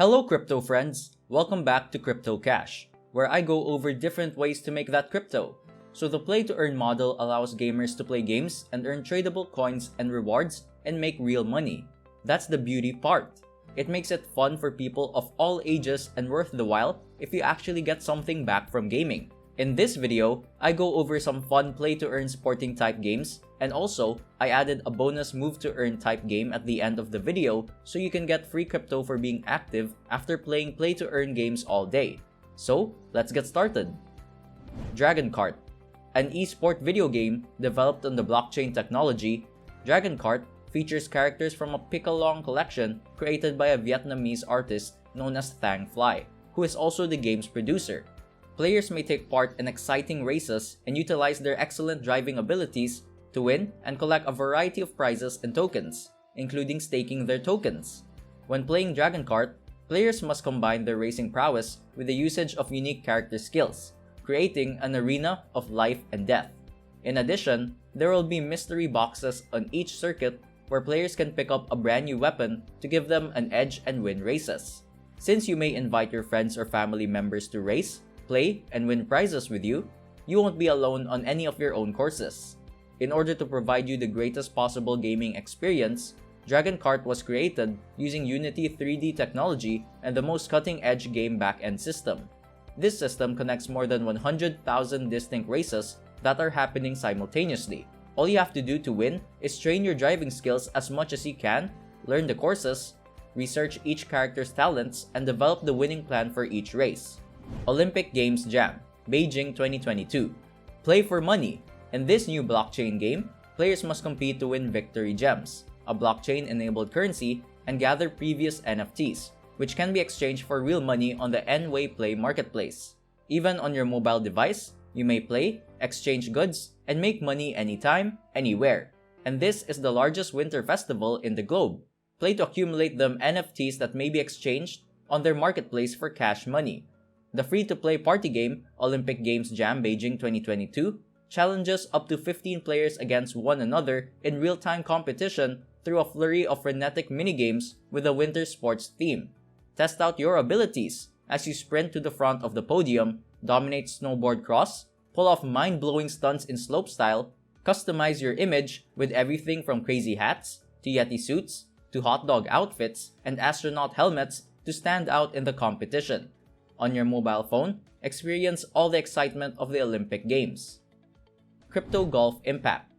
Hello crypto friends! Welcome back to Crypto Cash, where I go over different ways to make that crypto. So the play to earn model allows gamers to play games and earn tradable coins and rewards and make real money. That's the beauty part. It makes it fun for people of all ages and worth the while if you actually get something back from gaming. In this video, I go over some fun play to earn sporting type games, and also I added a bonus move to earn type game at the end of the video so you can get free crypto for being active after playing play to earn games all day. So let's get started. Dragon Kart. An esport video game developed on the blockchain technology, Dragon Kart features characters from a pick-along collection created by a Vietnamese artist known as Thang Fly, who is also the game's producer. Players may take part in exciting races and utilize their excellent driving abilities to win and collect a variety of prizes and tokens, including staking their tokens. When playing Dragon Kart, players must combine their racing prowess with the usage of unique character skills, creating an arena of life and death. In addition, there will be mystery boxes on each circuit where players can pick up a brand new weapon to give them an edge and win races. Since you may invite your friends or family members to race, play, and win prizes with you, you won't be alone on any of your own courses. In order to provide you the greatest possible gaming experience, Dragon Kart was created using Unity 3D technology and the most cutting-edge game backend system. This system connects more than 100,000 distinct races that are happening simultaneously. All you have to do to win is train your driving skills as much as you can, learn the courses, research each character's talents, and develop the winning plan for each race. Olympic Games Jam, Beijing 2022. Play for money. In this new blockchain game, players must compete to win victory gems, a blockchain-enabled currency, and gather previous NFTs, which can be exchanged for real money on the N-Way Play marketplace. Even on your mobile device, you may play, exchange goods, and make money anytime, anywhere. And this is the largest winter festival in the globe. Play to accumulate them NFTs that may be exchanged on their marketplace for cash money. The free-to-play party game, Olympic Games Jam Beijing 2022, challenges up to 15 players against one another in real-time competition through a flurry of frenetic minigames with a winter sports theme. Test out your abilities as you sprint to the front of the podium, dominate snowboard cross, pull off mind-blowing stunts in slopestyle, customize your image with everything from crazy hats, to Yeti suits, to hot dog outfits, and astronaut helmets to stand out in the competition. On your mobile phone, experience all the excitement of the Olympic Games. Crypto Golf Impact.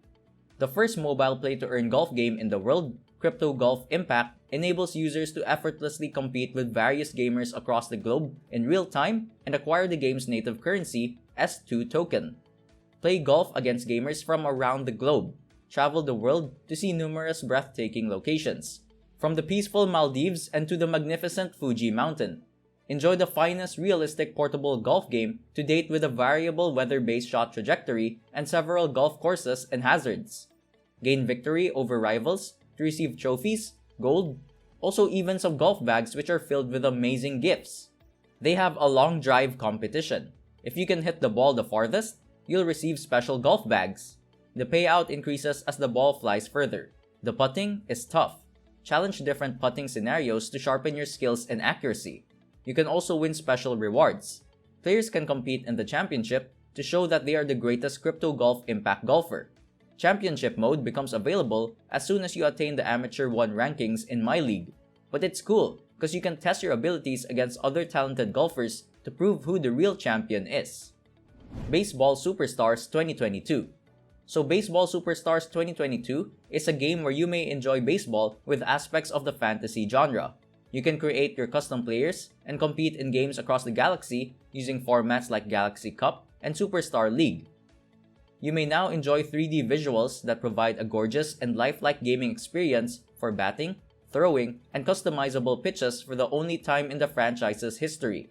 The first mobile play-to-earn golf game in the world, Crypto Golf Impact enables users to effortlessly compete with various gamers across the globe in real time and acquire the game's native currency, S2 token. Play golf against gamers from around the globe. Travel the world to see numerous breathtaking locations, from the peaceful Maldives and to the magnificent Fuji mountain. Enjoy the finest realistic portable golf game to date with a variable weather-based shot trajectory and several golf courses and hazards. Gain victory over rivals to receive trophies, gold, also even some golf bags which are filled with amazing gifts. They have a long drive competition. If you can hit the ball the farthest, you'll receive special golf bags. The payout increases as the ball flies further. The putting is tough. Challenge different putting scenarios to sharpen your skills and accuracy. You can also win special rewards. Players can compete in the championship to show that they are the greatest Crypto Golf Impact golfer. Championship mode becomes available as soon as you attain the Amateur 1 rankings in My League. But it's cool because you can test your abilities against other talented golfers to prove who the real champion is. Baseball Superstars 2022. So Baseball Superstars 2022 is a game where you may enjoy baseball with aspects of the fantasy genre. You can create your custom players and compete in games across the galaxy using formats like Galaxy Cup and Superstar League. You may now enjoy 3D visuals that provide a gorgeous and lifelike gaming experience for batting, throwing, and customizable pitches for the only time in the franchise's history.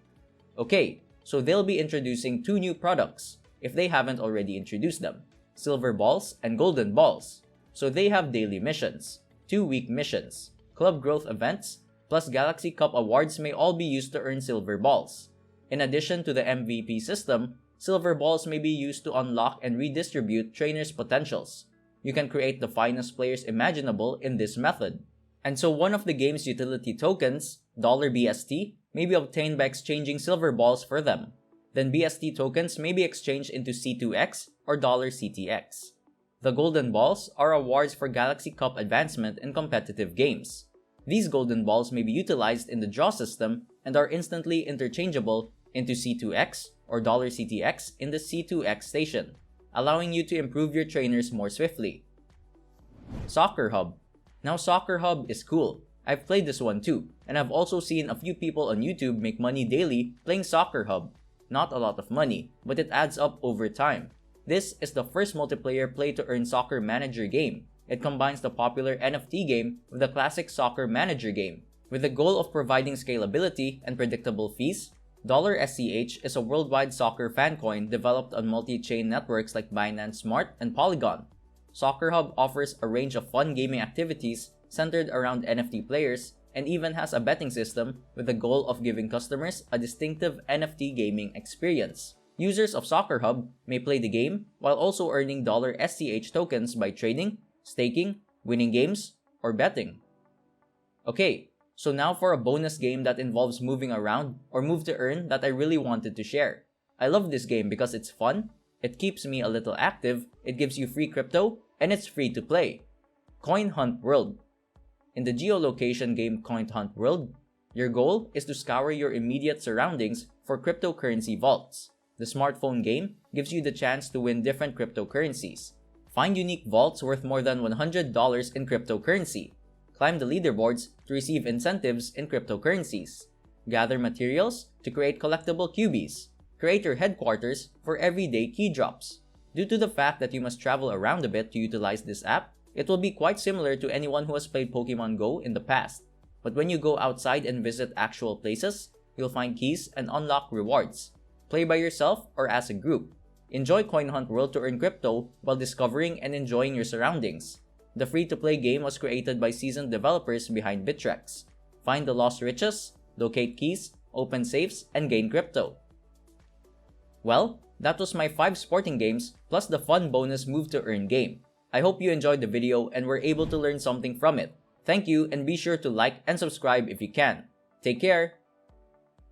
Okay, so they'll be introducing 2 new products, if they haven't already introduced them, Silver Balls and Golden Balls. So they have daily missions, 2-week missions, club growth events, plus Galaxy Cup awards may all be used to earn Silver Balls. In addition to the MVP system, Silver Balls may be used to unlock and redistribute trainers' potentials. You can create the finest players imaginable in this method. And so one of the game's utility tokens, $BST, may be obtained by exchanging silver balls for them. Then BST tokens may be exchanged into C2X or $CTX. The golden balls are awards for Galaxy Cup advancement in competitive games. These golden balls may be utilized in the draw system and are instantly interchangeable into C2X or $CTX in the C2X station, allowing you to improve your trainers more swiftly. Soccer Hub. Now Soccer Hub is cool. I've played this one too, and I've also seen a few people on YouTube make money daily playing Soccer Hub. Not a lot of money, but it adds up over time. This is the first multiplayer play-to-earn soccer manager game. It combines the popular NFT game with the classic soccer manager game. With the goal of providing scalability and predictable fees, $SCH is a worldwide soccer fan coin developed on multi-chain networks like Binance Smart and Polygon. Soccer Hub offers a range of fun gaming activities centered around NFT players and even has a betting system with the goal of giving customers a distinctive NFT gaming experience. Users of Soccer Hub may play the game while also earning $SCH tokens by trading, staking, winning games, or betting. Okay, so now for a bonus game that involves moving around or move to earn that I really wanted to share. I love this game because it's fun, it keeps me a little active, it gives you free crypto, and it's free to play. Coin Hunt World. In the geolocation game Coin Hunt World, your goal is to scour your immediate surroundings for cryptocurrency vaults. The smartphone game gives you the chance to win different cryptocurrencies. Find unique vaults worth more than $100 in cryptocurrency. Climb the leaderboards to receive incentives in cryptocurrencies. Gather materials to create collectible cubies. Create your headquarters for everyday key drops. Due to the fact that you must travel around a bit to utilize this app, it will be quite similar to anyone who has played Pokemon Go in the past. But when you go outside and visit actual places, you'll find keys and unlock rewards. Play by yourself or as a group. Enjoy Coin Hunt World to earn crypto while discovering and enjoying your surroundings. The free-to-play game was created by seasoned developers behind Bittrex. Find the lost riches, locate keys, open safes, and gain crypto. Well, that was my 5 sporting games plus the fun bonus move to earn game. I hope you enjoyed the video and were able to learn something from it. Thank you, and be sure to like and subscribe if you can. Take care!